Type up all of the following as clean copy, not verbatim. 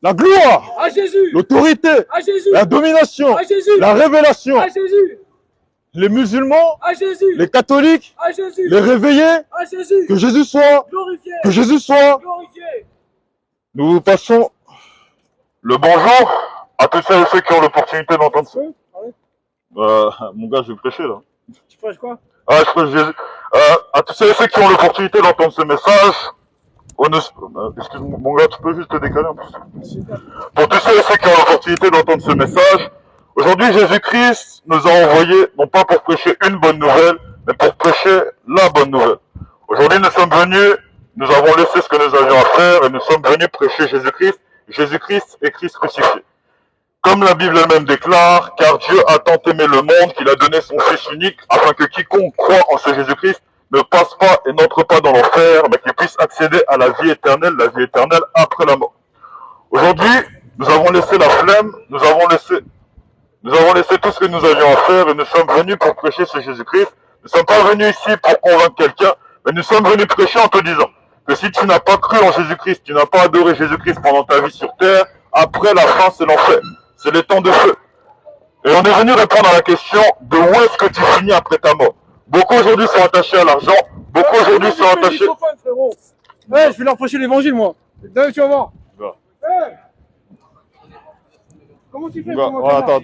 La gloire à Jésus, l'autorité, à Jésus, la domination, à Jésus, la révélation. à Jésus, Les musulmans, à Jésus, les catholiques, à Jésus, les réveillés, à Jésus, que Jésus soit, glorifié, que Jésus soit. glorifié. Nous passons le bonjour à tous ceux et ceux qui ont l'opportunité d'entendre ça. Mon gars, je vais prêcher là. Tu prêches quoi? Je prêche Jésus. À tous ceux et ceux qui ont l'opportunité d'entendre ce message, excuse-moi, mon gars, tu peux juste te décaler un peu. Pour tous ceux et ceux qui ont l'opportunité d'entendre ce message, aujourd'hui, Jésus-Christ nous a envoyés, non pas pour prêcher une bonne nouvelle, mais pour prêcher la bonne nouvelle. Aujourd'hui, nous sommes venus, nous avons laissé ce que nous avions à faire et nous sommes venus prêcher Jésus-Christ, Jésus-Christ et Christ crucifié. Comme la Bible elle-même déclare, car Dieu a tant aimé le monde qu'il a donné son Fils unique, afin que quiconque croit en ce Jésus-Christ ne passe pas et n'entre pas dans l'enfer, mais qu'il puisse accéder à la vie éternelle après la mort. Aujourd'hui, nous avons laissé la flemme, nous avons laissé tout ce que nous avions à faire et nous sommes venus pour prêcher ce Jésus-Christ. Nous ne sommes pas venus ici pour convaincre quelqu'un, mais nous sommes venus prêcher en te disant que si tu n'as pas cru en Jésus-Christ, tu n'as pas adoré Jésus-Christ pendant ta vie sur terre, après la fin, c'est l'enfer. C'est les temps de feu. Et on est venu répondre à la question de où est-ce que tu finis après ta mort. Beaucoup aujourd'hui sont attachés à l'argent, beaucoup aujourd'hui sont attachés... Je vais leur prêcher l'évangile, moi. Tu vas voir. Comment tu fais? Attends.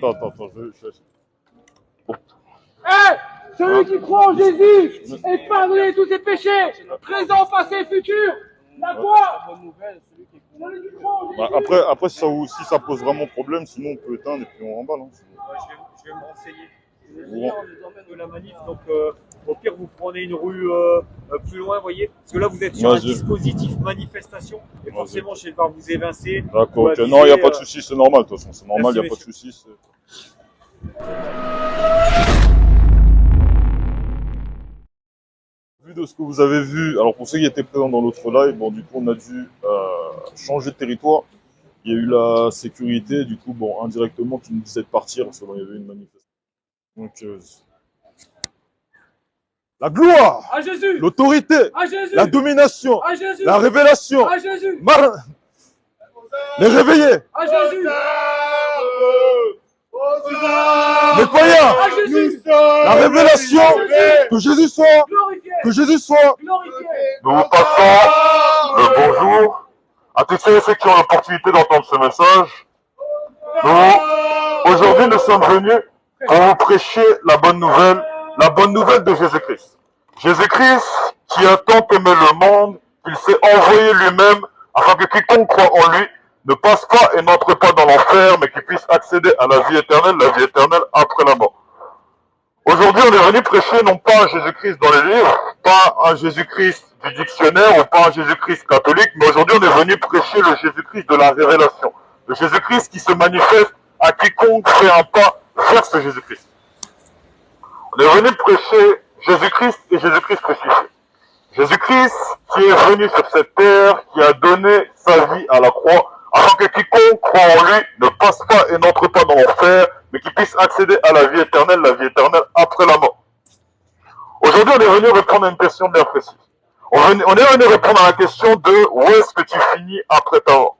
Celui qui croit en Jésus est pardonné de tous ses péchés, présent, passé, futur. La quoi? Après si ça pose vraiment problème, sinon on peut éteindre et puis on remballe. Je vais me renseigner. On nous emmène de la manif, donc au pire vous prenez une rue plus loin, voyez. Parce que là vous êtes sur un dispositif manifestation et forcément je vais devoir vous évincer. D'accord, ok. Non, il n'y a pas de souci, c'est normal de toute façon. C'est normal, il n'y a pas de souci. Vu de ce que vous avez vu, alors pour ceux qui étaient présents dans l'autre live, bon du coup on a dû changer de territoire. Il y a eu la sécurité, du coup bon indirectement qui nous disait de partir parce qu'il y avait une manifestation. Donc la gloire, à Jésus, l'autorité, à Jésus, la domination, à Jésus, la révélation, à Jésus, les réveillés, à Jésus, les païens, à Jésus, la révélation, que Jésus soit, glorifié, que Jésus soit. glorifié. Nous vous passons le bonjour à tous ceux et ceux qui ont l'opportunité d'entendre ce message. Aujourd'hui, nous sommes venus pour vous prêcher la bonne nouvelle de Jésus-Christ. Jésus-Christ qui a tant aimé le monde qu'il s'est envoyé lui-même afin que quiconque croit en lui ne passe pas et n'entre pas dans l'enfer, mais qu'il puisse accéder à la vie éternelle après la mort. Aujourd'hui, on est venu prêcher non pas un Jésus-Christ dans les livres, pas un Jésus-Christ du dictionnaire ou pas un Jésus-Christ catholique, mais aujourd'hui, on est venu prêcher le Jésus-Christ de la révélation. Le Jésus-Christ qui se manifeste à quiconque fait un pas vers ce Jésus-Christ. On est venu prêcher Jésus-Christ et Jésus-Christ crucifié. Jésus-Christ qui est venu sur cette terre, qui a donné sa vie à la croix, afin que quiconque croit en lui ne passe pas et n'entre pas dans l'enfer, mais qu'il puisse accéder à la vie éternelle après la mort. Aujourd'hui, on est venu répondre à une question bien précise. On est venu répondre à la question de où est-ce que tu finis après ta mort.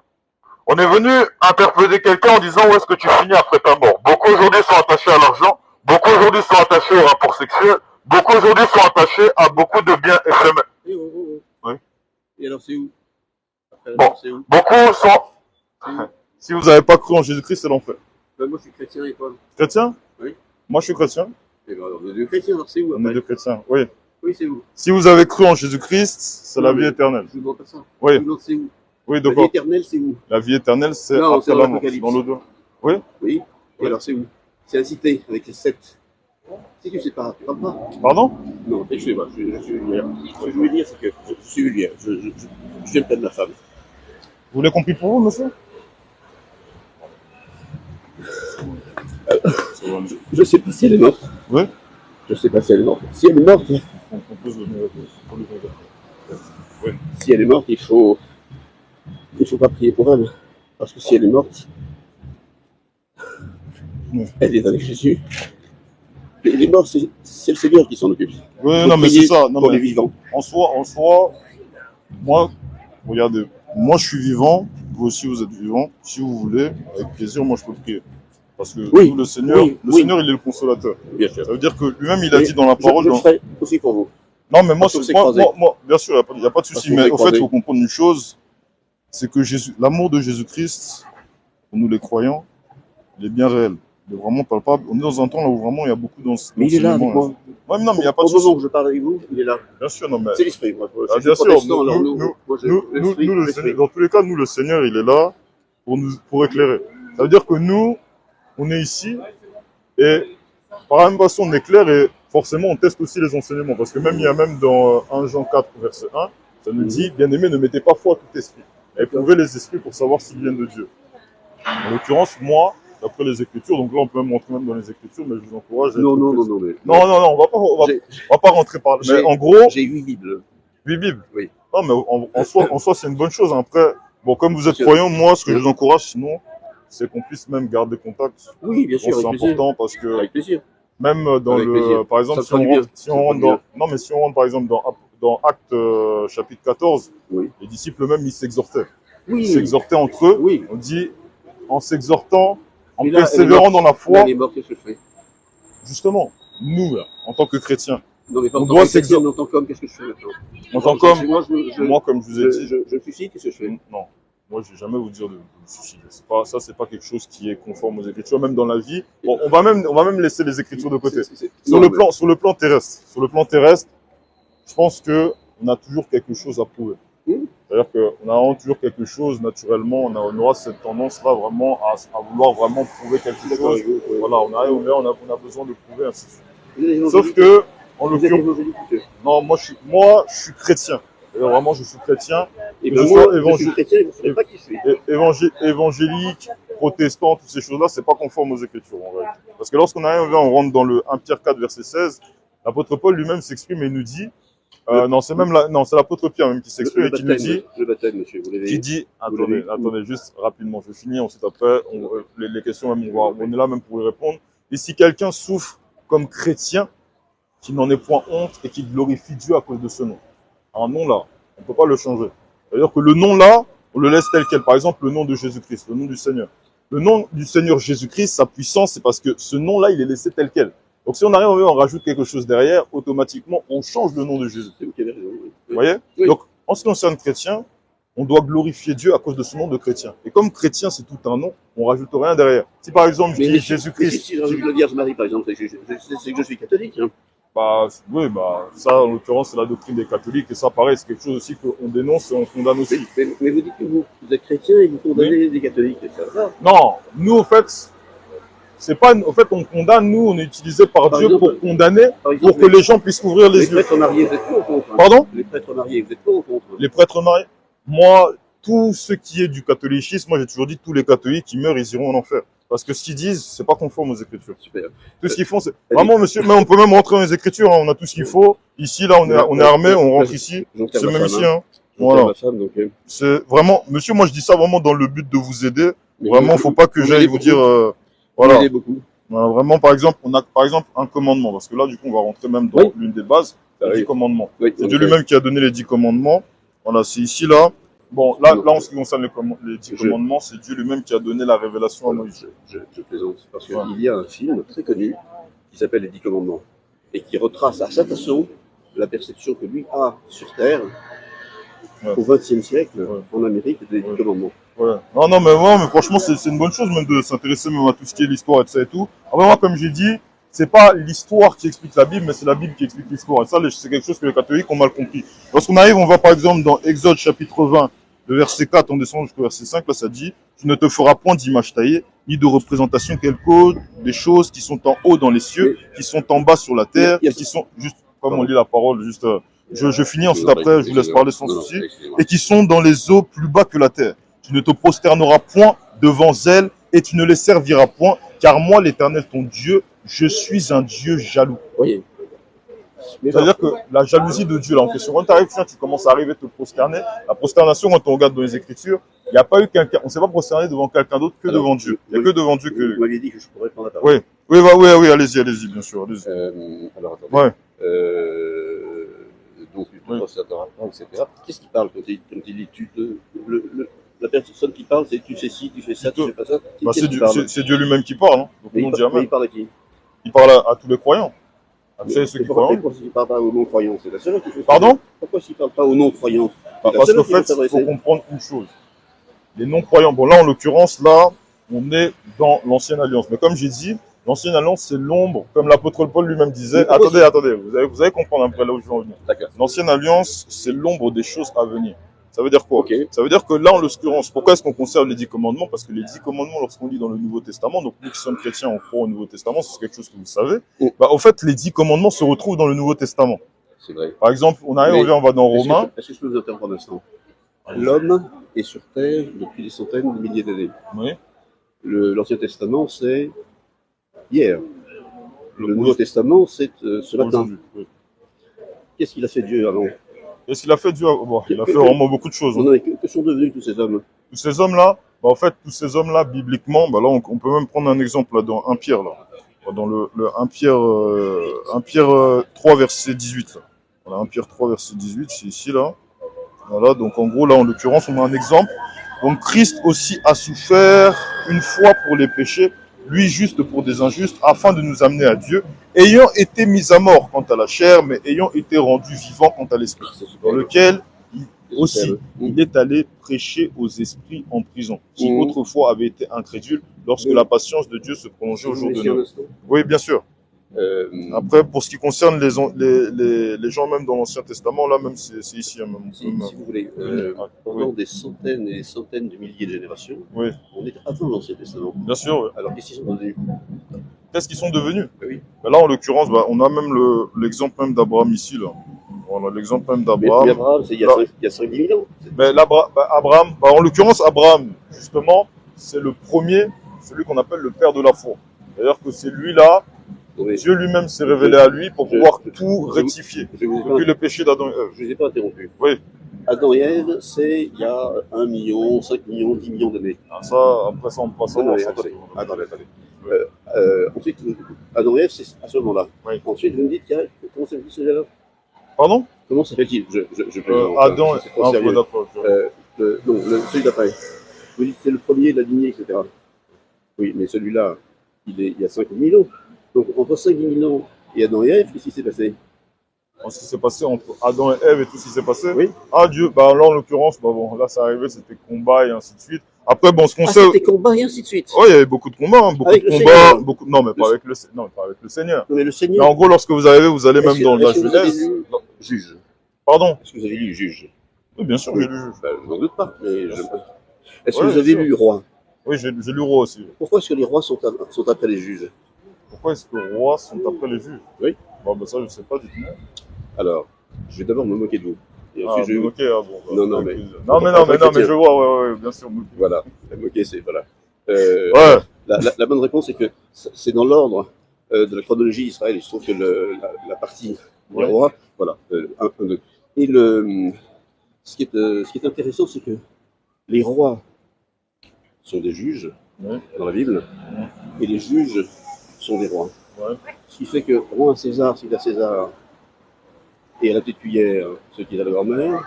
On est venu interpeller quelqu'un en disant où est-ce que tu finis après ta mort. Beaucoup aujourd'hui sont attachés à l'argent, beaucoup aujourd'hui sont attachés au rapport sexuel, beaucoup aujourd'hui sont attachés à beaucoup de biens éphémères. Oui. Et alors c'est où? Bon, beaucoup sont... Si vous n'avez pas cru en Jésus-Christ, c'est l'enfer. Moi je suis chrétien et toi? Chrétien? Oui. Moi je suis chrétien. Et ben, on est deux chrétiens, alors c'est où? On est deux chrétiens, oui. Oui, c'est où? Si vous avez cru en Jésus-Christ, c'est la vie éternelle. Je vous demande pas ça. Oui. Je vous demande c'est où? Oui, La vie d'accord. éternelle, c'est où? La vie éternelle, c'est Non, après c'est dans la mort, l'Apocalypse. dans le dos. Oui. Oui. Et Oui. alors c'est où? C'est la cité, avec les sept. Si tu sais pas, tu parles pas. Pardon? Non, je sais pas, je suis vulgaire. Ce que je veux dire, c'est que je suis vulgaire. J'aime pas de ma femme. Vous l'avez compris pour vous, monsieur? Je sais pas si elle est morte. Oui. Je sais pas si elle est morte. Si elle est morte, si elle est morte, il faut pas prier pour elle. Parce que si elle est morte, elle est avec Jésus. Et les morts, c'est le Seigneur qui s'en occupe. Oui, non, mais c'est ça. Non, pour mais les vivants. en soi, moi, regardez, moi je suis vivant, vous aussi vous êtes vivant. Si vous voulez, avec plaisir, moi je peux prier. Parce que Oui, nous, le Seigneur, oui, le oui. Seigneur, il est le consolateur. Bien sûr. Ça veut dire que lui-même, il a Mais dit dans la parole. je le ferai aussi pour vous. Non, mais moi, Parce qu'on s'est croisés. bien sûr, il n'y a pas de Parce souci. qu'on Mais s'est au fait, croisés. il faut comprendre une chose, c'est que l'amour de Jésus-Christ, pour nous les croyants, il est bien réel. Il est vraiment palpable. On est dans un temps là où vraiment il y a beaucoup Mais il est là avec d'enseignements. moi. Ouais, mais non, mais il n'y a pas de Au moment souci. où je parle avec vous, il est là. Bien sûr, non, mais. C'est l'esprit, moi. Ah, Je bien suis sûr, protestant, alors moi, j'ai l'esprit, le l'esprit. Seigneur, dans tous les cas, nous, le Seigneur, il est là pour éclairer. Ça veut dire que nous, on est ici et par la même façon, on éclaire et forcément, on teste aussi les enseignements. Parce que même, il y a même dans 1 Jean 4, verset 1, ça nous dit, bien-aimés, ne mettez pas foi à tout esprit. Éprouvez les esprits pour savoir s'ils viennent de Dieu. En l'occurrence, moi, d'après les Écritures, donc là, on peut même rentrer même dans les Écritures, mais je vous encourage à Non, être non, précis. non, mais. Non, on va pas rentrer par là. Mais en gros, J'ai 8 Bibles. 8 Bibles. Oui. Non, mais en soi, c'est une bonne chose. Après, bon, comme vous êtes Bien sûr. croyant, moi, ce que je vous encourage, sinon, c'est qu'on puisse même garder contact. Oui, bien sûr, Bon, c'est avec plaisir. important parce que Avec plaisir. même dans Avec plaisir. par exemple, Ça fera du bien. si on rentre dans, non, mais si on rentre par exemple dans Actes chapitre 14, Oui. les disciples eux-mêmes, ils s'exhortaient. Ils Oui. s'exhortaient entre eux. Oui. On dit, en s'exhortant, en Et là, persévérant dans la foi, Là, les morts, qu'est-ce que je fais? justement, nous, là, en tant que chrétiens, Non, mais pas on en tant doit que chrétien, s'exhorter. mais en tant qu'homme, qu'est-ce que je fais maintenant? En tant qu'homme, Moi, comme je vous ai dit, je suicide, qu'est-ce que je fais? non. Moi, je vais jamais vous dire de vous suicider. C'est pas quelque chose qui est conforme aux Écritures, même dans la vie. Bon, on va même laisser les Écritures de côté. Sur le plan terrestre, je pense que on a toujours quelque chose à prouver. C'est-à-dire qu'on a vraiment toujours quelque chose, naturellement, on aura cette tendance-là vraiment à vouloir vraiment prouver quelque chose. Voilà, on a besoin de prouver, ainsi de suite. Sauf que, en Vous êtes l'occurrence, évangélique, monsieur. non, moi, je suis chrétien. Et vraiment, je suis chrétien. Et Que ben je moi, sois je suis chrétien, vous ne savez pas qui je suis. évangélique, protestant, toutes ces choses-là, c'est pas conforme aux Écritures, en réalité. Parce que lorsqu'on arrive, on rentre dans le 1 Pierre 4, verset 16, l'apôtre Paul lui-même s'exprime et nous dit, c'est l'apôtre Pierre même qui s'exprime et qui nous dit, Le baptême, monsieur, vous l'avez qui dit, Vous l'avez- attendez, juste rapidement, je finis, ensuite après, les questions, même, on est là même pour y répondre. Et si quelqu'un souffre comme chrétien, qu'il n'en ait point honte et qu'il glorifie Dieu à cause de ce nom. Un nom là, on ne peut pas le changer. C'est-à-dire que le nom là, on le laisse tel quel. Par exemple, le nom de Jésus-Christ, le nom du Seigneur. Le nom du Seigneur Jésus-Christ, sa puissance, c'est parce que ce nom-là, il est laissé tel quel. Donc si on arrive, on rajoute quelque chose derrière, automatiquement, on change le nom de Jésus. C'est vous qui avez raison. Oui. Vous voyez? Oui. Donc, en ce qui concerne chrétien, on doit glorifier Dieu à cause de ce nom de chrétien. Et comme chrétien, c'est tout un nom, on rajoute rien derrière. Si par exemple, je dis Mais Jésus-Christ, si je rajoute la Vierge Marie, par exemple, c'est que je suis catholique. Hein. oui, ça, en l'occurrence, c'est la doctrine des catholiques, et ça, pareil, c'est quelque chose aussi qu'on dénonce et on condamne aussi. Mais vous dites que vous êtes chrétien et vous condamnez les catholiques, et ça va. Non, nous, en fait, c'est pas, en fait, on condamne, nous, on est utilisé par Dieu exemple, pour condamner, Par exemple, pour que les gens puissent ouvrir les les yeux. prêtres mariés, vous êtes pour ou contre? Hein. Pardon? Les prêtres mariés, vous êtes pour ou contre? Les prêtres mariés. Moi, tout ce qui est du catholicisme, moi, j'ai toujours dit, tous les catholiques qui meurent, ils iront en enfer. Parce que ce qu'ils disent, c'est pas conforme aux Écritures. Super. Tout ce qu'ils font, c'est vraiment, monsieur, mais on peut même rentrer dans les Écritures, hein, on a tout ce qu'il faut. Ici, là, on est armé, on rentre ici. C'est même ici, hein. Voilà. Ma femme, donc, C'est vraiment, monsieur, moi, je dis ça vraiment dans le but de vous aider. mais Vraiment, vous- faut pas que vous j'aille m'aidez vous dire, beaucoup. voilà. Vous m'aidez beaucoup. Voilà, vraiment, par exemple, on a, par exemple, un commandement. Parce que là, du coup, on va rentrer même dans Oui. l'une des bases, les Ah 10 oui. commandements. Oui, C'est Dieu lui-même qui a donné les 10 commandements. Voilà, c'est ici, là. Bon, là, en ce qui concerne les 10 commandements, c'est Dieu lui-même qui a donné la révélation à Moïse. Je plaisante. Parce qu'il Voilà. y a un film très connu qui s'appelle Les 10 Commandements et qui retrace à sa façon la perception que lui a sur Terre Ouais. au XXe siècle Ouais. en Amérique des 10 Ouais. Commandements. Ouais. Non, mais franchement, c'est une bonne chose même de s'intéresser même à tout ce qui est l'histoire et tout ça et tout. Après, moi, comme j'ai dit, c'est pas l'histoire qui explique la Bible, mais c'est la Bible qui explique l'histoire. Et ça, c'est quelque chose que les catholiques ont mal compris. Lorsqu'on arrive, on va par exemple dans Exode chapitre 20, le verset 4, on descend jusqu'au verset 5, là, ça dit, tu ne te feras point d'image taillée, ni de représentation quelconque des choses qui sont en haut dans les cieux, qui sont en bas sur la terre, Il y a- qui sont juste, comme on lit la parole, juste, je finis ensuite après, je vous laisse parler sans souci, et qui sont dans les eaux plus bas que la terre. Tu ne te prosterneras point devant elles et tu ne les serviras point, car moi, l'Éternel, ton Dieu, je suis un Dieu jaloux. Voyez. Mais C'est-à-dire que la jalousie de Dieu, là, en question, quand tu arrives, tu commences à arriver à te prosterner. La prosternation, quand on regarde dans les Écritures, il n'y a pas eu quelqu'un, on ne s'est pas prosterné devant quelqu'un d'autre que Alors, devant Dieu. Il n'y a que devant Dieu que. Vous m'aviez dit que je pourrais prendre la parole. Oui, allez-y, bien sûr, allez-y. Alors, attendez. Ouais. donc tu te Oui. prosterneras pas, etc. Qu'est-ce qu'il parle quand il dit la personne qui parle, c'est tu fais ci, tu fais ça, tu fais pas ça. Bah, Qu'est-ce c'est qu'il Dieu, parle c'est Dieu lui-même qui parle. Hein. Donc, mais nous, on dit mais Amen. il parle à qui? Il parle à tous les croyants. À ceux qui pourquoi croient. il ne parle pas aux non-croyants? C'est la seule qui fait ça. Pardon? Pourquoi s'il ne parle pas aux non-croyants? Bah, parce qu'en fait, il faut comprendre une chose. Les non-croyants, bon là en l'occurrence, là, on est dans l'ancienne alliance. Mais comme j'ai dit, l'ancienne alliance, c'est l'ombre, comme l'apôtre Paul lui-même disait. Attendez, vous allez comprendre un peu là où je veux en venir. L'ancienne alliance, c'est l'ombre des choses à venir. Ça veut dire quoi? Ça veut dire que là, en l'occurrence, pourquoi est-ce qu'on conserve les 10 commandements? Parce que les 10 commandements, lorsqu'on lit dans le Nouveau Testament, donc nous qui sommes chrétiens, on croit au Nouveau Testament, c'est quelque chose que vous savez. Bah, au fait, les 10 commandements se retrouvent dans le Nouveau Testament. C'est vrai. Par exemple, on va dans Romains. Est-ce que je peux vous interrompre un instant? L'homme est sur Terre depuis des centaines de milliers d'années. Oui. L'Ancien Testament, c'est hier. Le Nouveau Testament, c'est ce matin. Oui. Qu'est-ce qu'il a fait Dieu avant? Qu'est-ce qu'il a fait Dieu? Bon, il a fait vraiment beaucoup de choses. Non, que sont devenus tous ces hommes? Tous ces hommes-là, bah, en fait, tous ces hommes-là, bibliquement, bah, là, on peut même prendre un exemple là, dans 1 Pierre, là. Dans le 1 Pierre 3, verset 18. Là. Voilà, 1 Pierre 3, verset 18, c'est ici, là. Voilà, donc en gros, là, en l'occurrence, on a un exemple. Donc, Christ aussi a souffert une fois pour les péchés, lui juste pour des injustes, afin de nous amener à Dieu, ayant été mis à mort quant à la chair, mais ayant été rendu vivant quant à l'esprit, dans lequel il est allé prêcher aux esprits en prison, qui autrefois avaient été incrédules, lorsque la patience de Dieu se prolongeait au jour de Noël. Oui, bien sûr. Après, pour ce qui concerne les gens même dans l'Ancien Testament, là même c'est ici. Même, si vous voulez, pendant des centaines et des centaines de milliers de générations, on est avant l'Ancien Testament. Bien sûr. Oui. Alors qu'est-ce qu'ils sont devenus? Qu'est-ce qu'ils sont devenus? Oui. Ben là, en l'occurrence, on a même l'exemple même d'Abraham ici. Là. Voilà, l'exemple même d'Abraham. Mais Abraham, c'est il y a 5-10 000 ans. Ben, Abraham, en l'occurrence, Abraham, justement, c'est le premier, celui qu'on appelle le père de la foi. C'est-à-dire que c'est lui-là, Dieu lui-même s'est révélé à lui pour pouvoir tout rectifier depuis le péché d'Adam et Ève. Je ne vous ai pas interrompu. Oui. Adam et Ève, c'est il y a 1 million, 5 millions, 10 millions d'années. Ah, ça, après ça, on passe en attendez. Ensuite, Adam et Ève, c'est à ce moment-là. Oui. Ensuite, vous me dites, comment s'appelle celui-là? Pardon? Comment s'appelle-t-il? Adam, d'accord. Celui d'après. Vous dites, c'est le premier de la lignée, etc. Oui, mais celui-là, il y a 5 000 ans. Donc, entre 5 000 ans et Adam et Ève, qu'est-ce qui s'est passé? Ce qui s'est passé entre Adam et Ève et tout ce qui s'est passé? Oui. Ah, Dieu, là, en l'occurrence, là, ça arrivait, c'était combat et ainsi de suite. Après, ce qu'on sait. C'était combat et ainsi de suite. Oui, il y avait beaucoup de combats, avec le Seigneur. Non, mais pas avec le Seigneur. Non, mais le Seigneur. Mais en gros, lorsque vous arrivez, vous allez même dans la Genèse. Juge. Pardon? Est-ce que vous avez lu Juge? Oui, bien sûr, j'ai lu Juge. Je n'en doute pas. Est-ce que vous avez lu Roi? Oui, j'ai lu Roi aussi. Pourquoi est-ce que les rois sont après les juges? Pourquoi est-ce que les rois sont après les juges? Oui. Ça, je ne sais pas du tout. Alors, je vais d'abord me moquer de vous. Et ensuite, je vais moquer. Non, mais je vois, ouais, bien sûr. Voilà, la moquer, c'est voilà. La bonne réponse, c'est que c'est dans l'ordre de la chronologie d'Israël. Il se trouve que la partie des rois, voilà, et ce qui est intéressant, c'est que les rois sont des juges dans la Bible, et les juges sont des rois. Ouais. Ce qui fait que roi à César, s'il a César, et à la petite cuillère, ce qui est à la grand-mère,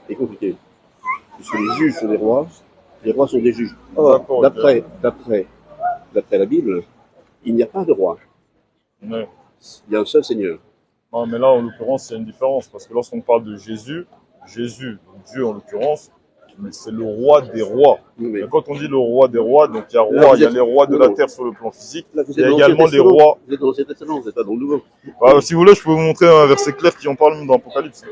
est compliqué. Puisque les juges sont des rois sont des juges. Or, d'après la Bible, il n'y a pas de roi. Ouais. Il y a un seul Seigneur. Non, mais là, en l'occurrence, il y a une différence. Parce que lorsqu'on parle de Jésus, Dieu en l'occurrence, c'est le roi des rois. Mais quand on dit le roi des rois, donc il y a les rois de la terre sur le plan physique. Là, il y a également les rois. Vous êtes dans l'Ancien Testament, vous n'êtes pas dans le Nouveau. Si vous voulez, je peux vous montrer un verset clair qui en parle même dans l'Apocalypse.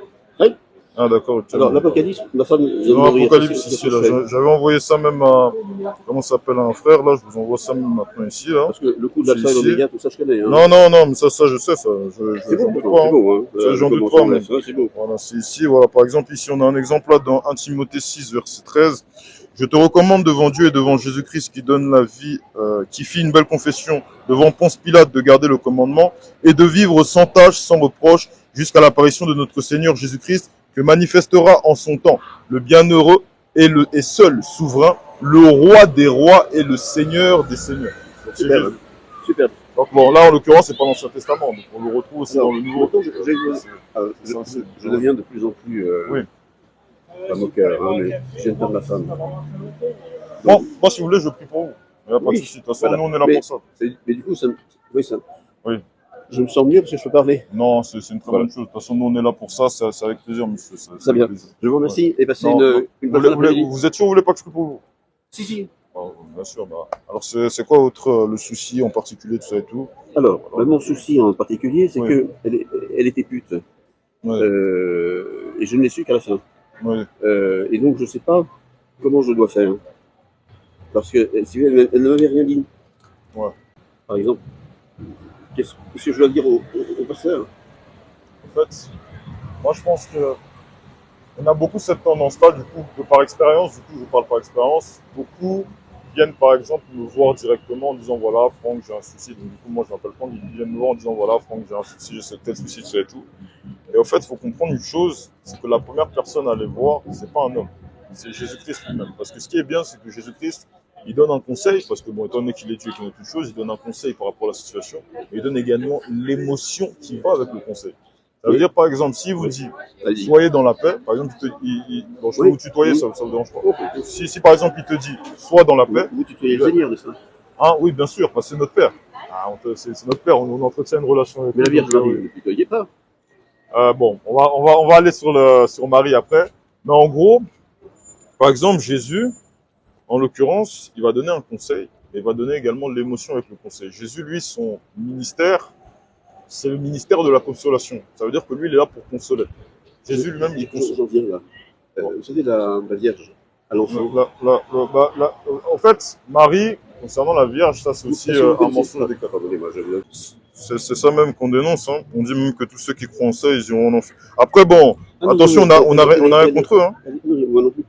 Oui. Ah, d'accord. Alors, l'Apocalypse, ma femme. Dans l'Apocalypse, ici, là. J'avais envoyé ça même à. Comment ça s'appelle, un frère, là. Je vous envoie ça même maintenant ici, là. Parce que le coup de l'alpha et l'oméga, tout ça, je connais. Hein. Non, mais ça, je sais, ça. C'est beau, hein. J'en doute pas, mais. C'est beau. Voilà, c'est ici, voilà. Par exemple, ici, on a un exemple, là, dans 1 Timothée 6, verset 13. Je te recommande devant Dieu et devant Jésus-Christ qui donne la vie, qui fit une belle confession devant Ponce Pilate de garder le commandement et de vivre sans tâche, sans reproche, jusqu'à l'apparition de notre Seigneur Jésus-Christ, que manifestera en son temps le bienheureux et seul souverain, le roi des rois et le Seigneur des seigneurs. Superbe. Donc bon, là, en l'occurrence, c'est pas l'Ancien Testament, donc on le retrouve aussi Alors, dans le Nouveau. maintenant, C'est- je deviens de plus en plus Oui. pas moqueur, hein, mais je viens de perdre ma femme. Bon, moi, si vous voulez, je prie pour vous. Il n'y a pas Oui, de souci. De toute façon, voilà. nous, on est là Mais- pour ça. Mais du coup, ça, Oui. je me sens mieux parce que je peux parler. Non, c'est une très Voilà. bonne chose. De toute façon, nous, on est là pour ça. C'est avec plaisir, monsieur. C'est Très bien. avec plaisir. Je vous remercie et passez Non, non. une bonne après-midi. Vous êtes sûr que vous voulez pas que je prie pour vous? Si. Bien sûr. Bah. Alors, c'est quoi votre le souci en particulier, tout ça et tout? Alors, mon souci en particulier, c'est Oui. que elle était pute. Oui. Et je ne l'ai su qu'à la fin. Oui. Et donc, je ne sais pas comment je dois faire. Parce que elle ne m'avait rien dit. Ouais. Par exemple, qu'est-ce que je dois dire au pasteur? En fait, moi, je pense que on a beaucoup cette tendance-là, du coup, par expérience, du coup, je parle par expérience, beaucoup viennent, par exemple, me voir directement en disant, voilà, Franck, j'ai un souci. Donc, du coup, moi, je m'appelle Franck, ils viennent me voir en disant, voilà, Franck, j'ai un souci, j'ai tel souci, tout ça et tout. Et en fait, il faut comprendre une chose, c'est que la première personne à aller voir, c'est pas un homme, c'est Jésus-Christ lui-même. Parce que ce qui est bien, c'est que Jésus-Christ, il donne un conseil, parce que bon, étant donné qu'il est Dieu et qu'il connaît toutes choses, il donne un conseil par rapport à la situation, et il donne également l'émotion qui va avec le conseil. Ça veut dire, par exemple, s'il vous dit, Vas-y. soyez dans la paix, par exemple, bon, je peux Oui. vous tutoyer, Oui. ça ne vous dérange pas. Ok. Si, par exemple, il te dit, sois dans la paix, Vous tutoyez le Seigneur, n'est-ce pas? ah oui, bien sûr, parce que c'est notre Père. Ah, c'est notre Père, on entretient une relation avec Mais la lui, Vierge donc, Marie, oui. vous ne tutoyez pas. Bon, on va aller sur Marie après. Mais en gros, par exemple, Jésus, en l'occurrence, il va donner un conseil, mais il va donner également l'émotion avec le conseil. Jésus, lui, son ministère, c'est le ministère de la consolation. Ça veut dire que lui, il est là pour consoler. Jésus lui-même, il console. J'en viens là. Vous savez, la Vierge à l'enfant. En fait, Marie, concernant la Vierge, ça c'est aussi un mensonge des catholiques. Pardonnez-moi, C'est ça même qu'on dénonce. Hein. On dit même que tous ceux qui croient en ça, ils iront en enfer. Après, bon, Ah, non, attention, non, on a rien contre eux. Hein. Non, moi non plus.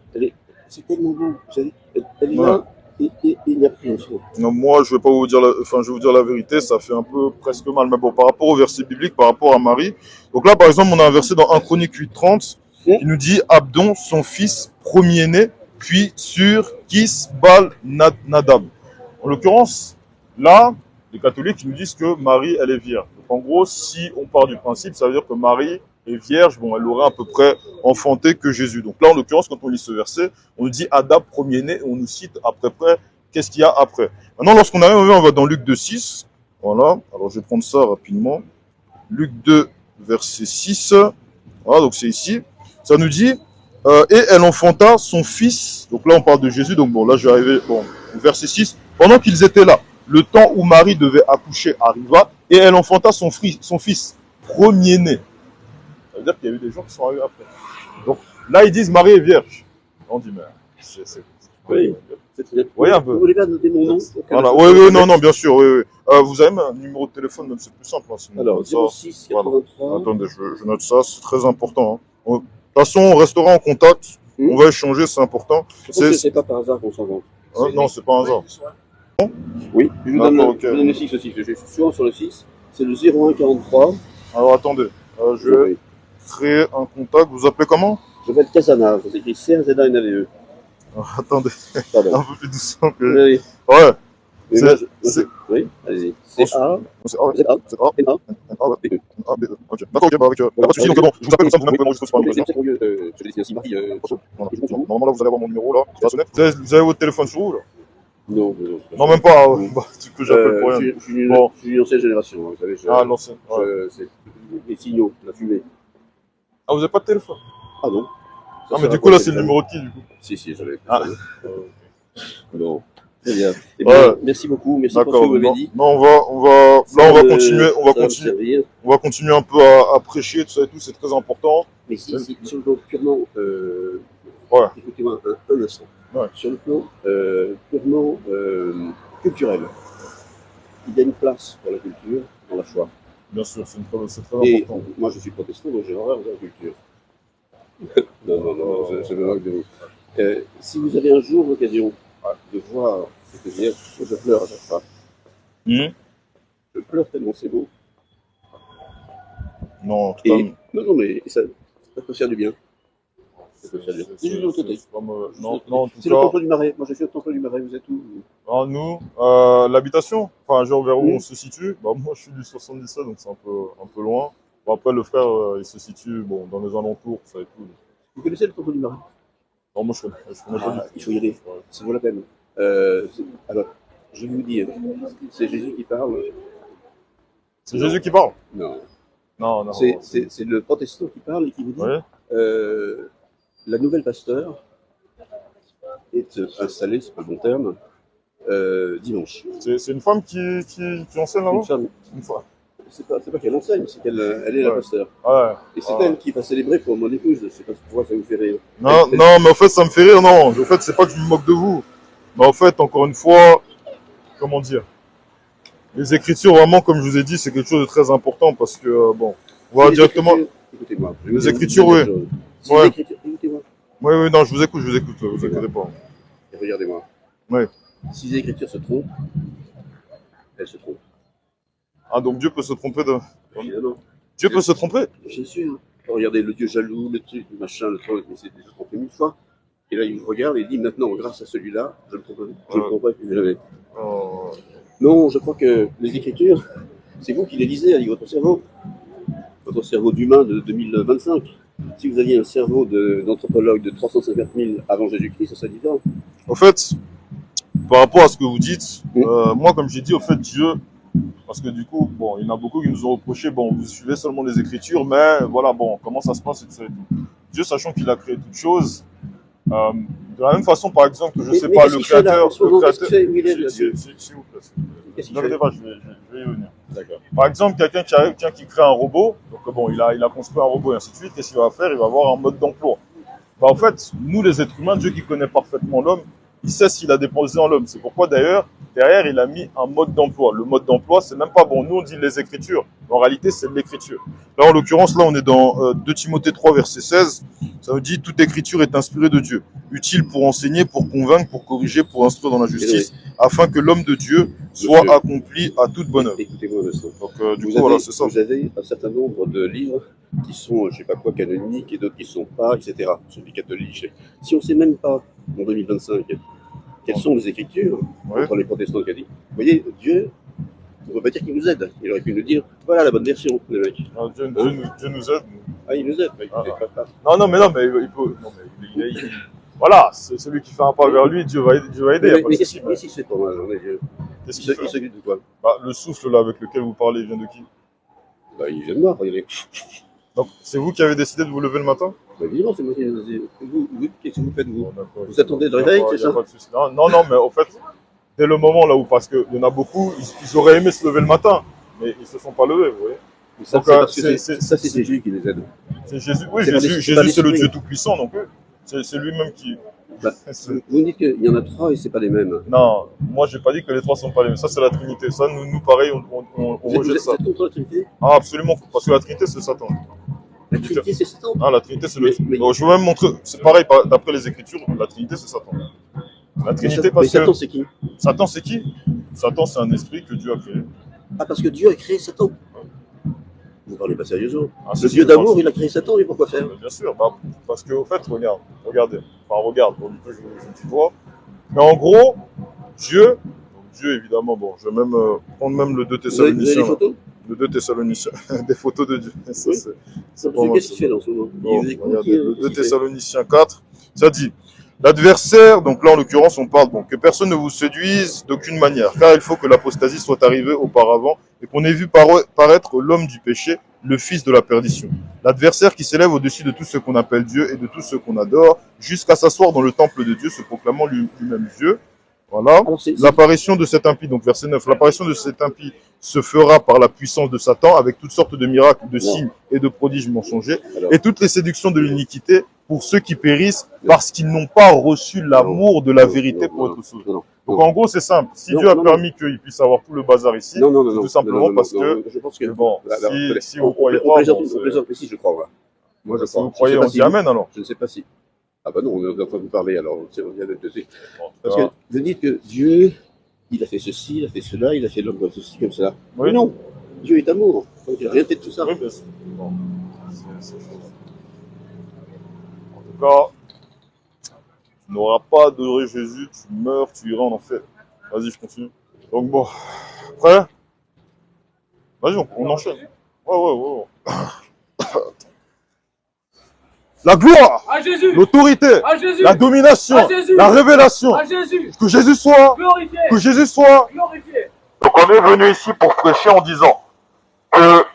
C'est tellement beau. Vous savez, elle est Ouais. là et il n'y a plus rien. Non, moi, je vais pas vous dire, je vais vous dire la vérité, ça fait un peu presque mal. Mais bon, par rapport au verset biblique, par rapport à Marie. Donc là, par exemple, on a un verset dans 1 Chronique 8:30 qui nous dit Abdon, son fils premier-né, puis sur Kis Bal Nadab. En l'occurrence, là, les catholiques nous disent que Marie, elle est vierge. Donc en gros, si on part du principe, ça veut dire que Marie est vierge, bon, elle aurait à peu près enfanté que Jésus. Donc là, en l'occurrence, quand on lit ce verset, on nous dit Adam premier-né, et on nous cite après qu'est-ce qu'il y a après. Maintenant, lorsqu'on arrive, on va dans Luc 2:6. Voilà, alors je vais prendre ça rapidement. Luc 2, verset 6. Voilà, donc c'est ici. Ça nous dit, et elle enfanta son fils. Donc là, on parle de Jésus. Donc bon, là, je vais arriver au verset 6. Pendant qu'ils étaient là, le temps où Marie devait accoucher arriva, et elle enfanta son fils premier-né. Ça veut dire qu'il y a eu des gens qui sont arrivés après. Donc là, ils disent Marie est vierge. On dit, mais Oui, c'est très bien. Vous voyez un peu. Vous voulez bien noter mon nom? Voilà, oui, non, bien sûr, oui. Vous avez un numéro de téléphone, même c'est plus simple. Hein, sinon, Alors, ça, 06 voilà. 83. Attendez, je note ça, c'est très important. Hein. De toute façon, on restera en contact, on va échanger, c'est important. C'est pas par hasard qu'on s'en va. Hein, non, c'est pas un hasard. Oui, je vous donne Ok. le 6 aussi, je suis souvent sur le 6. C'est le 01 43. Alors attendez, je vais créer un contact. Vous appelez comment? Je m'appelle Casana, ça s'écrit CRZANAVE. Attendez, Pardon. un peu plus doucement que. Oui. Ouais. Mais C'est- oui, allez-y. C'est A, C'est A, Z A, c'est A, N A, B, E. Ok. D'accord, ok, bah avec. Y a pas de souci, donc bon, je vous appelle comme ça, vous-même pouvez m'enregistrer sur un numéro. c'est curieux, je l'ai dit aussi, Marie, Voilà. Normalement, là, vous allez avoir mon numéro là, ça va sonner. Vous avez votre téléphone sur vous là? non, Non, même pas. Bah, que j'appelle pour rien. je suis Bon. une ancienne génération, hein, vous savez, Ah, l'ancienne. Ouais. c'est les signaux, la fumée. Ah, vous avez pas de téléphone? Ah non. Ah, mais du coup, là, c'est le numéro de qui, du coup? Si, je l'ai. Ah. Bon, très bien. Eh bien, Ouais. merci beaucoup, merci pour ce que D'accord. vous m'avez dit. Non, là, on va continuer, on va continuer un peu à prêcher, tout ça et tout, c'est très important. Mais si, sur le plan purement, Ouais. écoutez-moi un instant. Ouais. Sur le plan purement culturel, il y a une place pour la culture dans la foi. Bien sûr, c'est très Et important. moi, je suis protestant, donc j'ai horreur de la culture. non, je me moque de vous. Si vous avez un jour l'occasion de voir cette Vierge, je pleure à chaque fois. Mhm. Je pleure tellement c'est beau. Non, en tout Et cas, non, mais ça peut faire du bien. peut faire dire. C'est C'est de l'autre côté. pas mauvais. Non, en tout C'est le cas, temple du Marais. Moi, je suis au temple du Marais. Vous êtes où? nous, l'habitation, enfin, genre vers où Oui. on se situe, bah, moi je suis du 77, donc c'est un peu loin. Bon, après, le frère, il se situe bon, dans les alentours, ça et tout. Vous connaissez le temple du Marais? Non, moi je connais pas du tout. Il faut y aller. Ouais. Ça vaut la peine. Alors, je vais vous dire, c'est Jésus qui parle. C'est Jésus qui parle? Non. Non. C'est le protestant qui parle et qui vous dit Ouais. la nouvelle pasteur est installée, c'est pas le bon terme, dimanche. C'est une femme qui enseigne Une là-bas? femme, Une fois. c'est pas qu'elle enseigne, c'est qu'elle elle est la Ouais. pasteur. Ouais. Et c'est elle qui va célébrer pour mon épouse. Je sais pas pourquoi ça vous fait rire. Non, mais en fait, ça me fait rire, non. En fait, c'est pas que je me moque de vous. Mais en fait, encore une fois, comment dire, les écritures, vraiment, comme je vous ai dit, c'est quelque chose de très important parce que, bon, on va Les directement. Écritures- Écoutez-moi. je vais Les vous dire Écritures, une oui. chose. Si Ouais. les Écritures- Écoutez-moi. Oui, non, je vous écoute, vous inquiétez pas. Et regardez-moi. Ouais. Si les Écritures se trompent, elles se trompent. Ah, donc Dieu peut se tromper de. Évidemment. Dieu peut se tromper? Bien sûr. Regardez le Dieu jaloux, le truc, le machin, le truc, il s'est déjà trompé 1000 fois. Et là, il vous regarde et il dit maintenant, grâce à celui-là, je ne le tromperai plus jamais. Oh. Non, je crois que les Écritures, c'est vous qui les lisez avec votre cerveau d'humain de 2025. Si vous aviez un cerveau d'anthropologue de 350 000 avant Jésus-Christ, ça serait différent. En fait, par rapport à ce que vous dites, Oui. moi, comme j'ai dit, au fait, Dieu, parce que du coup, bon, il y en a beaucoup qui nous ont reproché, bon, vous suivez seulement les Écritures, mais voilà, bon, comment ça se passe et tout ça et tout. Dieu, sachant qu'il a créé toutes choses, de la même façon, par exemple, que je sais Mais pas, qu'est-ce le qu'il fait là, créateur, en ce moment, qu'est-ce qu'il fait? Où il est, là, Dieu? s'il vous plaît. Qu'est-ce qu'il Ne fait? répétez pas, je vais y venir. D'accord. Par exemple, quelqu'un qui arrive, tiens, qui crée un robot, donc bon, il a construit un robot et ainsi de suite, qu'est-ce qu'il va faire? Il va avoir un mode d'emploi. Bah, en fait, nous, les êtres humains, Dieu qui connaît parfaitement l'homme, il sait ce qu'il a déposé en l'homme. C'est pourquoi, d'ailleurs, derrière, il a mis un mode d'emploi. Le mode d'emploi, c'est même pas bon. Nous, on dit les Écritures. En réalité, c'est l'écriture. Là, en l'occurrence, là, on est dans 2 Timothée 3, verset 16. Ça nous dit, toute écriture est inspirée de Dieu, utile pour enseigner, pour convaincre, pour corriger, pour instruire dans la justice, afin que l'homme de Dieu soit Monsieur. accompli à toute bonne œuvre. Écoutez-moi un instant. Donc, du Vous coup, voilà, avez, c'est ça. vous avez un certain nombre de livres qui sont, je sais pas quoi, canoniques et d'autres qui sont pas, etc. Celui catholique. Si on sait même pas, en 2025, quelles sont les Écritures Ouais. entre les protestants et catholiques. Vous voyez, Dieu, on ne peut pas dire qu'il nous aide. Il aurait pu nous dire, voilà la bonne version, les mecs. Alors, Dieu nous aide. Ah, il nous aide. Bah, écoutez, Ah. pas. Non, mais il peut. Non, mais voilà, c'est celui qui fait un pas vers lui, Dieu va aider. Y a pas Mais de qu'est-ce souci, qu'il fait pour moi, j'en ai Dieu? Qu'est-ce Il qu'il il fait? s'occupe de quoi? Bah, le souffle là avec lequel vous parlez, il vient de qui? Bah, il vient de moi, regardez. Donc, c'est vous qui avez décidé de vous lever le matin? Bah, évidemment, c'est moi qui le dis. Vous, qu'est-ce que vous faites, vous? Bon, d'accord. Vous attendez le réveil, c'est Y a ça? pas de souci. Non, mais en fait, dès le moment là où, parce qu'il y en a beaucoup, ils auraient aimé se lever le matin, mais ils se sont pas levés, vous voyez. Mais ça, Donc, c'est parce que c'est- ça, c'est Jésus qui les aide. C'est Jésus. Oui, C'est pas Jésus, l'esprit. c'est le Dieu tout-puissant, donc c'est lui-même qui. Bah, c'est- vous me dites qu'il y en a 3 et c'est pas les mêmes. Non, moi j'ai pas dit que les trois sont pas les mêmes. Ça c'est la Trinité. Ça, nous pareil, on Vous rejette êtes ça. contre la Trinité? Ah, absolument, parce que la Trinité c'est Satan. La Trinité, c'est Satan. Ah, la Trinité c'est le. Mais- Bon, je veux même montrer. C'est pareil, d'après les Écritures, la Trinité c'est Satan. La Trinité Mais parce Satan, que c'est qui? Satan c'est qui? Satan c'est un esprit que Dieu a créé. Ah, parce que Dieu a créé Satan. Vous parlez pas sérieusement. Ah, Le si, Dieu je d'amour, pense. il a créé Satan, et pourquoi faire? Bien sûr, bah, parce que au fait, regardez. Enfin, regarde, bon, du coup, je vois. Mais en gros, Dieu évidemment, bon, je vais même prendre même le 2 Vous avez des Thessaloniciens. photos? Le 2 Thessaloniciens, des photos de Dieu. Ça, Oui. c'est pas mal. Qu'est-ce qu'il fait dans ce moment? Bon, Il écoute, regardez, le 2 qu'est-ce qu'il fait? Thessaloniciens 4, ça dit l'adversaire, donc là en l'occurrence on parle, bon, que personne ne vous séduise d'aucune manière, car il faut que l'apostasie soit arrivée auparavant et qu'on ait vu paraître l'homme du péché, le fils de la perdition. L'adversaire qui s'élève au-dessus de tout ce qu'on appelle Dieu et de tout ce qu'on adore, jusqu'à s'asseoir dans le temple de Dieu, se proclamant lui-même Dieu. Voilà. Alors, L'apparition de cet impie, donc verset 9, l'apparition de cet impie se fera par la puissance de Satan avec toutes sortes de miracles, de signes et de prodiges mensongers alors, et toutes les séductions de l'iniquité pour ceux qui périssent parce qu'ils n'ont pas reçu l'amour de la vérité pour être sauvés. non, Donc en gros c'est simple, si Non, Dieu a non, permis qu'il puisse avoir tout le bazar ici, non, c'est tout simplement parce que, je pense que, bon, alors, si vous croyez on pas, plaisante, bon, on plaisante, mais si, je crois, voilà. Moi, je si crois. vous croyez, Je sais on pas dit si Amen alors. Je ne sais pas si. Ah bah non, on est en train de vous parler, alors on vient d'être dessus. Bon, Parce voilà. que vous dites que Dieu, il a fait ceci, il a fait cela, il a fait l'homme comme ceci, comme cela. Oui. Mais non, Dieu est amour. Donc, il n'a rien fait de tout ça. Oui, bien sûr. Bon, c'est tout cas, tu n'auras pas adoré Jésus, tu meurs, tu iras en enfer. Vas-y, je continue. Donc bon, après, vas-y, on enchaîne. Ouais. La gloire, À Jésus. l'autorité, À Jésus. la domination, À Jésus. la révélation, À Jésus. que Jésus soit, Glorifié. que Jésus soit. Glorifié. Donc on est venu ici pour prêcher en disant que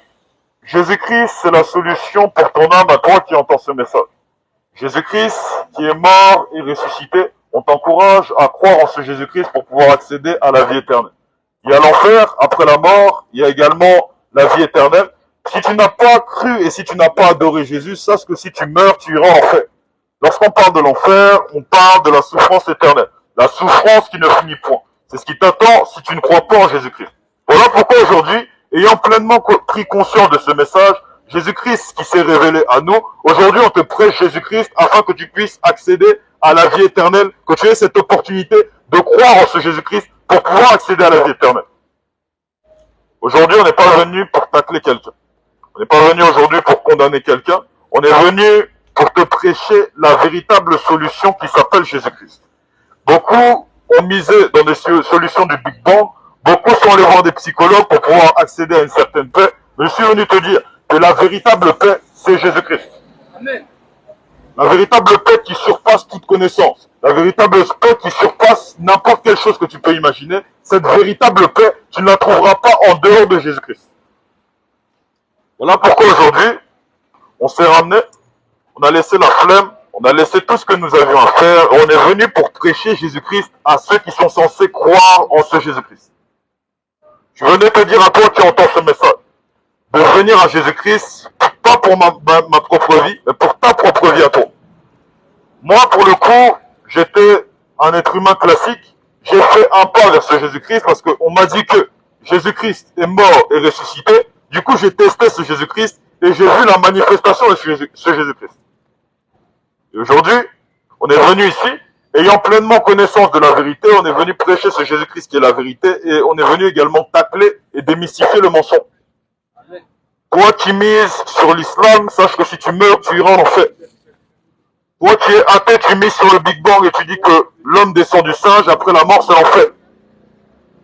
Jésus-Christ, c'est la solution pour ton âme à toi qui entends ce message. Jésus-Christ, qui est mort et ressuscité, on t'encourage à croire en ce Jésus-Christ pour pouvoir accéder à la vie éternelle. Il y a l'enfer après la mort, il y a également la vie éternelle. Si tu n'as pas cru et si tu n'as pas adoré Jésus, sache que si tu meurs, tu iras en enfer. Lorsqu'on parle de l'enfer, on parle de la souffrance éternelle. La souffrance qui ne finit point. C'est ce qui t'attend si tu ne crois pas en Jésus-Christ. Voilà pourquoi aujourd'hui, ayant pleinement pris conscience de ce message, Jésus-Christ qui s'est révélé à nous, aujourd'hui on te prêche Jésus-Christ afin que tu puisses accéder à la vie éternelle, que tu aies cette opportunité de croire en ce Jésus-Christ pour pouvoir accéder à la vie éternelle. Aujourd'hui, on n'est pas venu pour tacler quelqu'un. On n'est pas venu aujourd'hui pour condamner quelqu'un. On est venu pour te prêcher la véritable solution qui s'appelle Jésus-Christ. Beaucoup ont misé dans des solutions du Big Bang. Beaucoup sont allés voir des psychologues pour pouvoir accéder à une certaine paix. Mais je suis venu te dire que la véritable paix, c'est Jésus-Christ. Amen. La véritable paix qui surpasse toute connaissance. La véritable paix qui surpasse n'importe quelle chose que tu peux imaginer. Cette véritable paix, tu ne la trouveras pas en dehors de Jésus-Christ. Voilà pourquoi aujourd'hui, on s'est ramené, on a laissé la flemme, on a laissé tout ce que nous avions à faire, et on est venu pour prêcher Jésus-Christ à ceux qui sont censés croire en ce Jésus-Christ. Je venais te dire à toi qui entends ce message, de venir à Jésus-Christ, pas pour ma propre vie, mais pour ta propre vie à toi. Moi, pour le coup, j'étais un être humain classique, j'ai fait un pas vers ce Jésus-Christ parce qu'on m'a dit que Jésus-Christ est mort et ressuscité. Du coup, j'ai testé ce Jésus-Christ et j'ai vu la manifestation de ce Jésus-Christ. Et aujourd'hui, on est venu ici, ayant pleinement connaissance de la vérité, on est venu prêcher ce Jésus-Christ qui est la vérité et on est venu également tacler et démystifier le mensonge. Toi qui mises sur l'islam, sache que si tu meurs, tu iras en enfer. Toi qui es athée, tu mises sur le Big Bang et tu dis que l'homme descend du singe, après la mort, c'est l'enfer.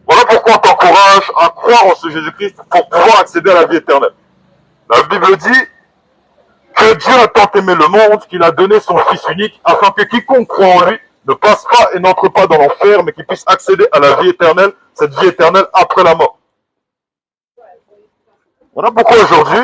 Voilà pourquoi on t'encourage à croire en ce Jésus-Christ pour pouvoir accéder à la vie éternelle. La Bible dit que Dieu a tant aimé le monde qu'il a donné son Fils unique afin que quiconque croit en lui ne passe pas et n'entre pas dans l'enfer, mais qu'il puisse accéder à la vie éternelle, cette vie éternelle après la mort. Voilà pourquoi aujourd'hui,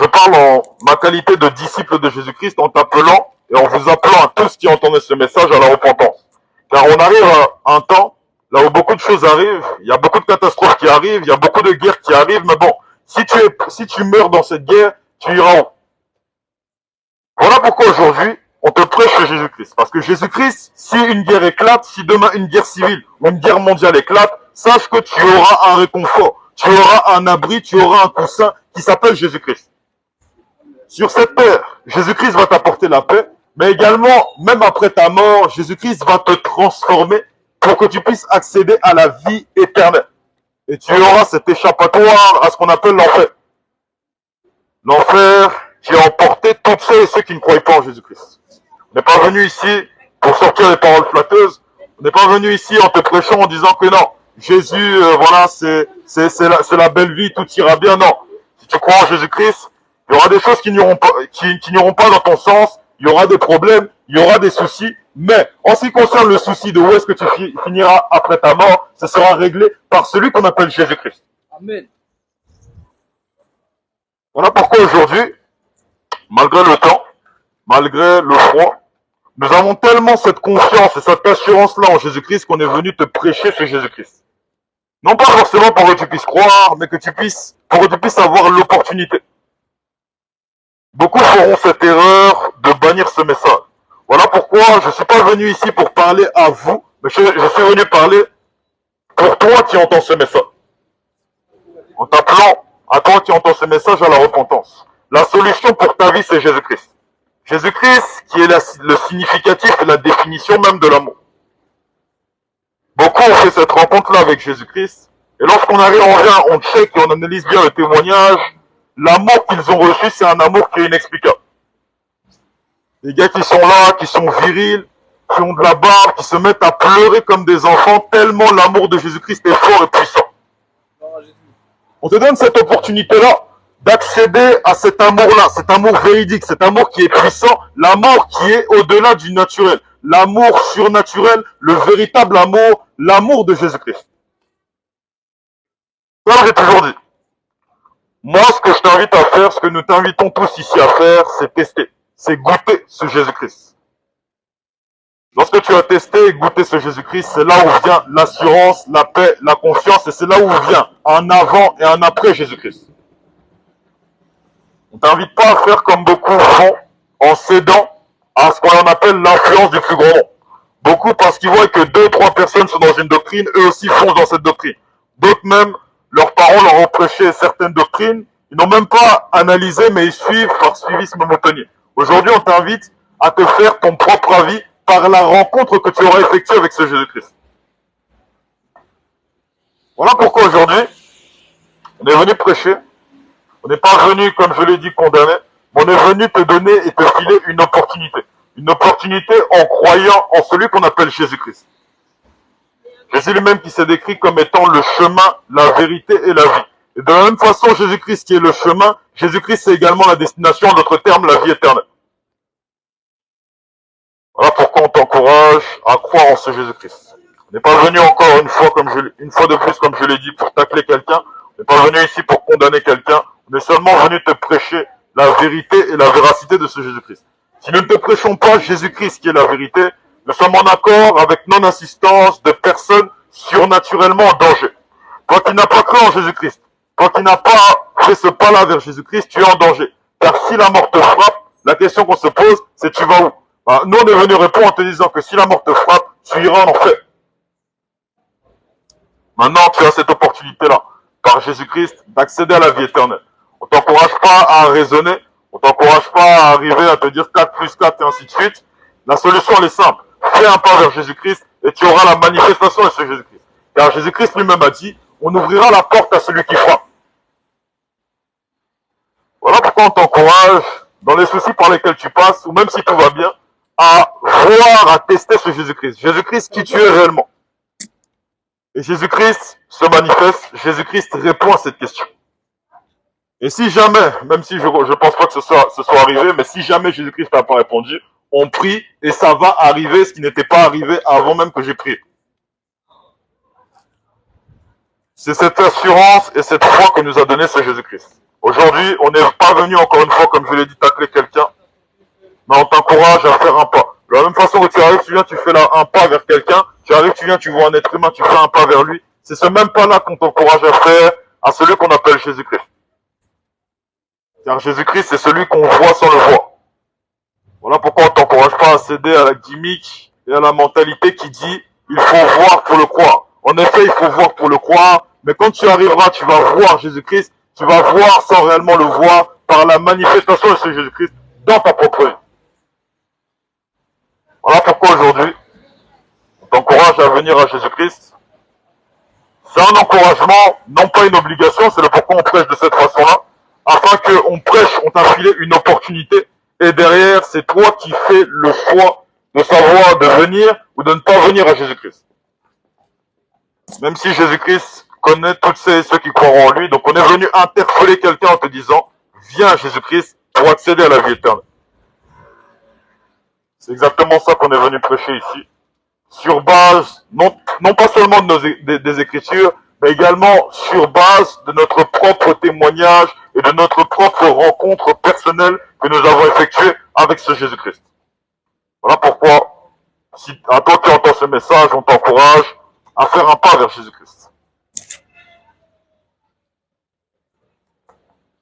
je parle en ma qualité de disciple de Jésus-Christ en t'appelant et en vous appelant à tous qui entendent ce message à la repentance. Car on arrive à un temps là où beaucoup de choses arrivent, il y a beaucoup de catastrophes qui arrivent, il y a beaucoup de guerres qui arrivent, mais bon, si tu meurs dans cette guerre, tu iras où? Voilà pourquoi aujourd'hui, on te prêche Jésus-Christ. Parce que Jésus-Christ, si une guerre éclate, si demain une guerre civile ou une guerre mondiale éclate, sache que tu auras un réconfort, tu auras un abri, tu auras un coussin qui s'appelle Jésus-Christ. Sur cette terre, Jésus-Christ va t'apporter la paix, mais également, même après ta mort, Jésus-Christ va te transformer pour que tu puisses accéder à la vie éternelle. Et tu auras cet échappatoire à ce qu'on appelle l'enfer. L'enfer qui a emporté toutes ceux et ceux qui ne croient pas en Jésus-Christ. On n'est pas venu ici pour sortir des paroles flatteuses. On n'est pas venu ici en te prêchant en disant que non, Jésus, voilà, c'est la belle vie, tout ira bien. Non. Si tu crois en Jésus-Christ, il y aura des choses qui n'iront pas dans ton sens, il y aura des problèmes, il y aura des soucis, mais en ce qui concerne le souci de où est-ce que tu finiras après ta mort, ce sera réglé par celui qu'on appelle Jésus-Christ. Amen. Voilà pourquoi aujourd'hui, malgré le temps, malgré le froid, nous avons tellement cette confiance et cette assurance-là en Jésus-Christ qu'on est venu te prêcher ce Jésus-Christ. Non pas forcément pour que tu puisses croire, mais pour que tu puisses avoir l'opportunité. Beaucoup feront cette erreur de bannir ce message. Voilà pourquoi je ne suis pas venu ici pour parler à vous, mais je suis venu parler pour toi qui entends ce message. En t'appelant à toi qui entends ce message à la repentance. La solution pour ta vie, c'est Jésus-Christ. Jésus-Christ qui est le significatif et la définition même de l'amour. Beaucoup ont fait cette rencontre-là avec Jésus-Christ. Et lorsqu'on arrive, on vient, on check et on analyse bien le témoignage. L'amour qu'ils ont reçu, c'est un amour qui est inexplicable. Des gars qui sont là, qui sont virils, qui ont de la barbe, qui se mettent à pleurer comme des enfants tellement l'amour de Jésus-Christ est fort et puissant. On te donne cette opportunité-là d'accéder à cet amour-là, cet amour véridique, cet amour qui est puissant, l'amour qui est au-delà du naturel, l'amour surnaturel, le véritable amour, l'amour de Jésus-Christ. Comme j'ai toujours dit, moi, ce que je t'invite à faire, ce que nous t'invitons tous ici à faire, c'est tester, c'est goûter ce Jésus-Christ. Lorsque tu as testé et goûté ce Jésus-Christ, c'est là où vient l'assurance, la paix, la confiance, et c'est là où vient un avant et un après Jésus-Christ. On ne t'invite pas à faire comme beaucoup font en cédant à ce qu'on appelle l'influence du plus grand nombre. Beaucoup parce qu'ils voient que 2-3 personnes sont dans une doctrine, eux aussi foncent dans cette doctrine. D'autres même, leurs parents leur ont prêché certaines doctrines, ils n'ont même pas analysé, mais ils suivent par suivisme momentané. Aujourd'hui, on t'invite à te faire ton propre avis par la rencontre que tu auras effectuée avec ce Jésus-Christ. Voilà pourquoi aujourd'hui, on est venu prêcher. On n'est pas venu, comme je l'ai dit, condamner, mais on est venu te donner et te filer une opportunité. Une opportunité en croyant en celui qu'on appelle Jésus-Christ. Jésus lui-même qui s'est décrit comme étant le chemin, la vérité et la vie. Et de la même façon, Jésus-Christ qui est le chemin, Jésus-Christ c'est également la destination, en d'autres termes, la vie éternelle. Voilà pourquoi on t'encourage à croire en ce Jésus-Christ. On n'est pas venu encore une fois de plus, comme je l'ai dit, pour tacler quelqu'un. On n'est pas venu ici pour condamner quelqu'un. On est seulement venu te prêcher la vérité et la véracité de ce Jésus-Christ. Si nous ne te prêchons pas Jésus-Christ qui est la vérité, nous sommes en accord avec non-assistance de personnes surnaturellement en danger. Toi qui n'as pas cru en Jésus-Christ, toi qui n'as pas fait ce pas-là vers Jésus-Christ, tu es en danger. Car si la mort te frappe, la question qu'on se pose, c'est tu vas où? Nous, on est venu répondre en te disant que si la mort te frappe, tu iras en enfer. Maintenant, tu as cette opportunité-là, par Jésus-Christ, d'accéder à la vie éternelle. On t'encourage pas à raisonner, on t'encourage pas à arriver à te dire 4 plus 4 et ainsi de suite. La solution, elle est simple. Fais un pas vers Jésus-Christ et tu auras la manifestation de ce Jésus-Christ. Car Jésus-Christ lui-même a dit, on ouvrira la porte à celui qui frappe. Voilà pourquoi on t'encourage, dans les soucis par lesquels tu passes, ou même si tout va bien, à voir, à tester ce Jésus-Christ. Jésus-Christ qui tu es réellement. Et Jésus-Christ se manifeste, Jésus-Christ répond à cette question. Et si jamais, même si je ne pense pas que ce soit arrivé, mais si jamais Jésus-Christ n'a pas répondu, on prie et ça va arriver, ce qui n'était pas arrivé avant même que j'ai prié. C'est cette assurance et cette foi que nous a donné ce Jésus-Christ. Aujourd'hui, on n'est pas venu encore une fois, comme je l'ai dit, tacler quelqu'un, mais on t'encourage à faire un pas. De la même façon que tu arrives, tu viens, tu fais un pas vers quelqu'un, tu arrives, tu viens, tu vois un être humain, tu fais un pas vers lui. C'est ce même pas-là qu'on t'encourage à faire à celui qu'on appelle Jésus-Christ. Car Jésus-Christ, c'est celui qu'on voit sans le voir. Voilà pourquoi on t'encourage pas à céder à la gimmick et à la mentalité qui dit il faut voir pour le croire. En effet, il faut voir pour le croire, mais quand tu arriveras, tu vas voir Jésus-Christ, tu vas voir sans réellement le voir par la manifestation de ce Jésus-Christ dans ta propre vie. Voilà pourquoi aujourd'hui, on t'encourage à venir à Jésus-Christ. C'est un encouragement, non pas une obligation, c'est le pourquoi on prêche de cette façon-là, afin qu'on prêche, on t'a filé une opportunité, et derrière, c'est toi qui fais le choix de savoir de venir ou de ne pas venir à Jésus-Christ. Même si Jésus-Christ connaît tous ceux qui croiront en lui, donc on est venu interpeller quelqu'un en te disant, viens à Jésus-Christ pour accéder à la vie éternelle. C'est exactement ça qu'on est venu prêcher ici, sur base, non pas seulement des Écritures, mais également sur base de notre propre témoignage et de notre propre rencontre personnelle que nous avons effectuée avec ce Jésus-Christ. Voilà pourquoi, si à toi qui entends ce message, on t'encourage à faire un pas vers Jésus-Christ.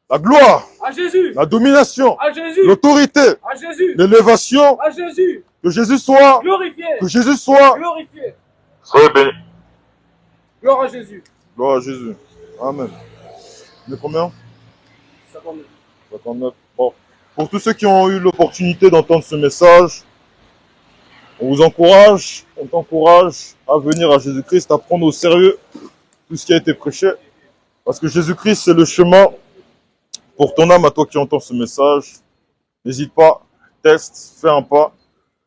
La gloire, À Jésus. la domination, À Jésus. l'autorité, À Jésus. l'élévation, À Jésus. que Jésus soit, Glorifié. que Jésus soit. Glorifié. Soyez bénis. Gloire à Jésus. Gloire à Jésus. Amen. On est combien? 59. 59. Bon. Pour tous ceux qui ont eu l'opportunité d'entendre ce message, on vous encourage, on t'encourage à venir à Jésus-Christ, à prendre au sérieux tout ce qui a été prêché. Parce que Jésus-Christ, c'est le chemin pour ton âme, à toi qui entends ce message. N'hésite pas, teste, fais un pas.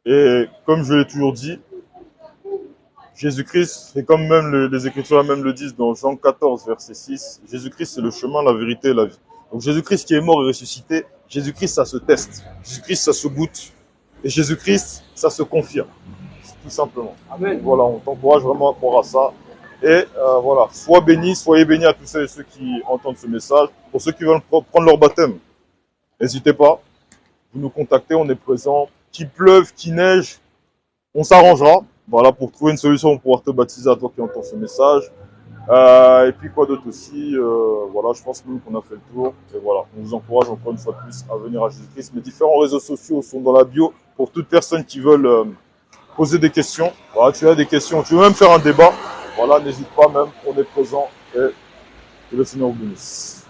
Et comme je l'ai toujours dit, Jésus-Christ, et comme même les Écritures même le disent dans Jean 14, verset 6, Jésus-Christ c'est le chemin, la vérité et la vie. Donc Jésus-Christ qui est mort et ressuscité, Jésus-Christ ça se teste, Jésus-Christ ça se goûte, et Jésus-Christ ça se confirme, tout simplement. Amen. Voilà, on t'encourage vraiment à croire à ça. Et voilà, sois béni, soyez bénis à tous ceux et ceux qui entendent ce message. Pour ceux qui veulent prendre leur baptême, n'hésitez pas, vous nous contactez, on est présent. Qu'il pleuve, qu'il neige, on s'arrangera. Voilà, pour trouver une solution pour pouvoir te baptiser à toi qui entends ce message. Et puis quoi d'autre aussi, voilà, je pense même qu'on a fait le tour. Et voilà, on vous encourage encore une fois de plus à venir à Jésus-Christ. Mes différents réseaux sociaux sont dans la bio pour toutes personnes qui veulent poser des questions. Voilà, tu as des questions, tu veux même faire un débat. Voilà, n'hésite pas même, on est présent et que le Seigneur vous bénisse.